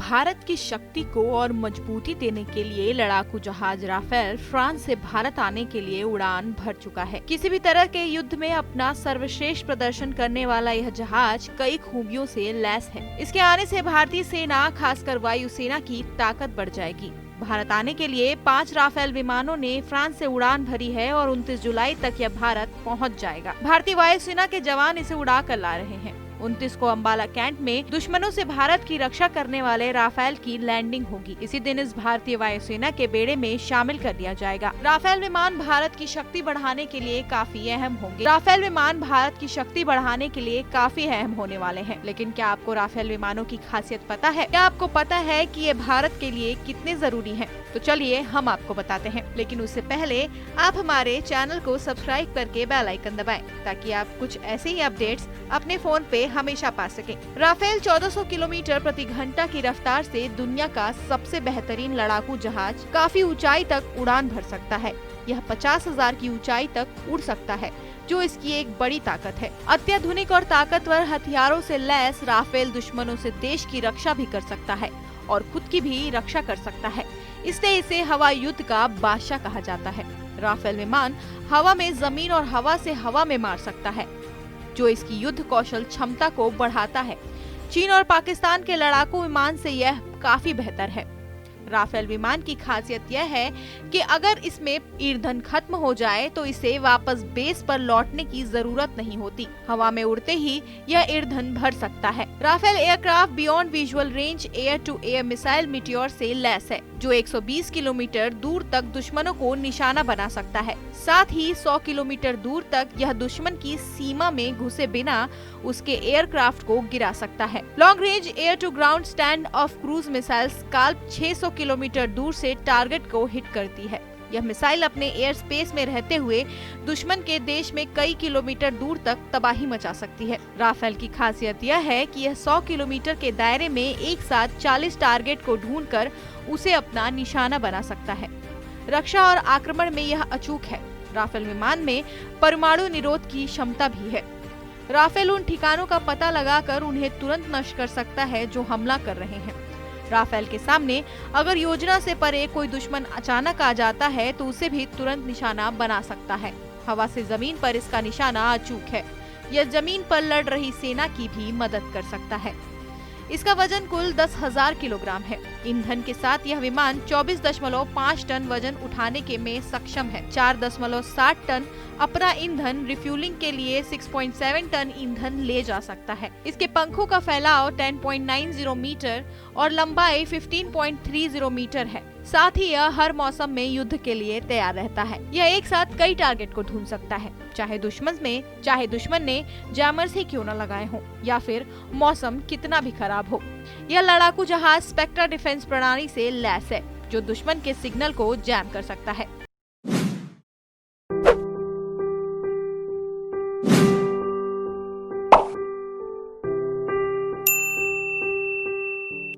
भारत की शक्ति को और मजबूती देने के लिए लड़ाकू जहाज राफेल फ्रांस से भारत आने के लिए उड़ान भर चुका है। किसी भी तरह के युद्ध में अपना सर्वश्रेष्ठ प्रदर्शन करने वाला यह जहाज कई खूबियों से लैस है। इसके आने से भारतीय सेना, खासकर वायुसेना की ताकत बढ़ जाएगी। भारत आने के लिए 5 राफेल विमानों ने फ्रांस से उड़ान भरी है और 29 जुलाई तक यह भारत पहुंच जाएगा। भारतीय वायुसेना के जवान इसे उड़ा कर ला रहे हैं। 29 को अंबाला कैंट में दुश्मनों से भारत की रक्षा करने वाले राफेल की लैंडिंग होगी। इसी दिन इस भारतीय वायुसेना के बेड़े में शामिल कर दिया जाएगा। राफेल विमान भारत की शक्ति बढ़ाने के लिए काफी अहम होंगे। राफेल विमान भारत की शक्ति बढ़ाने के लिए काफी अहम होने वाले हैं। लेकिन क्या आपको राफेल विमानों की खासियत पता है? क्या आपको पता है कि ये भारत के लिए कितने जरूरी हैं? तो चलिए हम आपको बताते हैं। लेकिन उससे पहले आप हमारे चैनल को सब्सक्राइब करके बेल आइकन दबाएं ताकि आप कुछ ऐसे ही अपडेट्स अपने फोन पे हमेशा पा सकें। राफेल 1400 किलोमीटर प्रति घंटा की रफ्तार से दुनिया का सबसे बेहतरीन लड़ाकू जहाज काफी ऊंचाई तक उड़ान भर सकता है। यह 50,000 की ऊंचाई तक उड़ सकता है, जो इसकी एक बड़ी ताकत है। अत्याधुनिक और ताकतवर हथियारों से लैस राफेल दुश्मनों से देश की रक्षा भी कर सकता है और खुद की भी रक्षा कर सकता है। इसलिए इसे हवाई युद्ध का बादशाह कहा जाता है। राफेल विमान हवा में जमीन और हवा से हवा में मार सकता है, जो इसकी युद्ध कौशल क्षमता को बढ़ाता है। चीन और पाकिस्तान के लड़ाकू विमान से यह काफी बेहतर है। राफेल विमान की खासियत यह है कि अगर इसमें ईंधन खत्म हो जाए तो इसे वापस बेस पर लौटने की जरूरत नहीं होती। हवा में उड़ते ही यह ईंधन भर सकता है। Rafale aircraft beyond visual range air to air missile Meteor से लैस है, जो 120 किलोमीटर दूर तक दुश्मनों को निशाना बना सकता है। साथ ही 100 किलोमीटर दूर तक यह दुश्मन की सीमा में घुसे बिना उसके एयरक्राफ्ट को गिरा सकता है। Long range air to ground stand off cruise missile SCALP 600 kilometre दूर से टारगेट को हिट करती है। यह मिसाइल अपने एयर स्पेस में रहते हुए दुश्मन के देश में कई किलोमीटर दूर तक तबाही मचा सकती है। राफेल की खासियत यह है कि यह 100 किलोमीटर के दायरे में एक साथ 40 टारगेट को ढूंढकर उसे अपना निशाना बना सकता है। रक्षा और आक्रमण में यह अचूक है। राफेल विमान में परमाणु निरोध की क्षमता भी है। राफेल उन ठिकानों का पता लगाकर उन्हें तुरंत नष्ट कर सकता है जो हमला कर रहे हैं। राफेल के सामने अगर योजना से परे कोई दुश्मन अचानक आ जाता है तो उसे भी तुरंत निशाना बना सकता है। हवा से जमीन पर इसका निशाना अचूक है। यह जमीन पर लड़ रही सेना की भी मदद कर सकता है। इसका वजन कुल 10,000 किलोग्राम है। ईंधन के साथ यह विमान 24.5 टन वजन उठाने के में सक्षम है। 4.7 टन अपना ईंधन रिफ्यूलिंग के लिए 6.7 टन ईंधन ले जा सकता है। इसके पंखों का फैलाव 10.90 मीटर और लंबाई 15.30 मीटर है। साथ ही यह हर मौसम में युद्ध के लिए तैयार रहता है। यह एक साथ कई टारगेट को ढूंढ सकता है, चाहे दुश्मन ने जैमर्स ही क्यों न लगाए हों या फिर मौसम कितना भी खराब हो। यह लड़ाकू जहाज स्पेक्ट्रा डिफेंस प्रणाली से लैस है, जो दुश्मन के सिग्नल को जैम कर सकता है।